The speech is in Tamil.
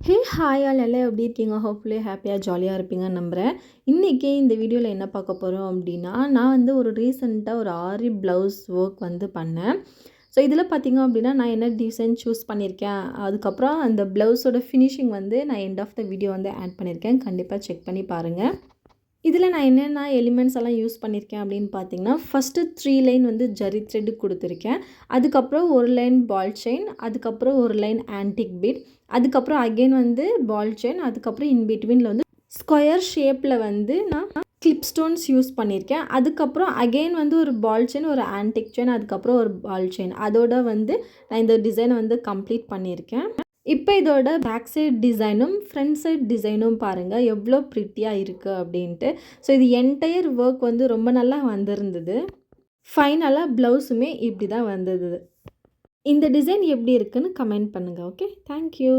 ஹாய் ஆல் எல்லாம் எப்படி இருக்கீங்க? ஹோப்ஃபுல்லி ஹாப்பியாக ஜாலியாக இருப்பீங்கன்னு நம்புகிறேன். இன்றைக்கி இந்த வீடியோவில் என்ன பார்க்க போகிறோம் அப்படின்னா, நான் வந்து ரீசெண்டாக ஒரு ஆரி ப்ளவுஸ் ஒர்க் வந்து பண்ணேன். ஸோ இதில் பார்த்தீங்க அப்படின்னா, நான் என்ன டிசைன் சூஸ் பண்ணியிருக்கேன், அதுக்கப்புறம் அந்த ப்ளவுஸோட ஃபினிஷிங் வந்து நான் எண்ட் ஆஃப் த வீடியோ வந்து ஆட் பண்ணியிருக்கேன். கண்டிப்பாக செக் பண்ணி பாருங்கள். இதில் நான் என்னென்ன எலிமெண்ட்ஸ் எல்லாம் யூஸ் பண்ணியிருக்கேன் அப்படின்னு பார்த்தீங்கன்னா, ஃபஸ்ட்டு 3 லைன் வந்து ஜரி த்ரெட் கொடுத்துருக்கேன். அதுக்கப்புறம் ஒரு லைன் பால் செயின், அதுக்கப்புறம் ஒரு லைன் ஆன்டிக் பீட், அதுக்கப்புறம் அகெயின் வந்து பால் செயின், அதுக்கப்புறம் இன் பிட்வீனில் வந்து ஸ்கொயர் ஷேப்பில் வந்து நான் கிளிப் ஸ்டோன்ஸ் யூஸ் பண்ணியிருக்கேன். அதுக்கப்புறம் அகெயின் வந்து ஒரு பால் செயின், ஒரு ஆன்டிக் செயின், அதுக்கப்புறம் ஒரு பால் செயின், அதோட வந்து நான் இந்த டிசைனை வந்து கம்ப்ளீட் பண்ணியிருக்கேன். இப்போ இதோட பேக் சைட் டிசைனும் ஃப்ரண்ட் சைட் டிசைனும் பாருங்கள் எவ்வளோ ப்ரிட்டியாக இருக்குது அப்படின்ட்டு. ஸோ இது என்டையர் ஒர்க் வந்து ரொம்ப நல்லா வந்திருந்தது. ஃபைனலாக ப்ளவுஸுமே இப்படி தான் வந்தது. இந்த டிசைன் எப்படி இருக்குன்னு கமெண்ட் பண்ணுங்கள். Okay, thank you.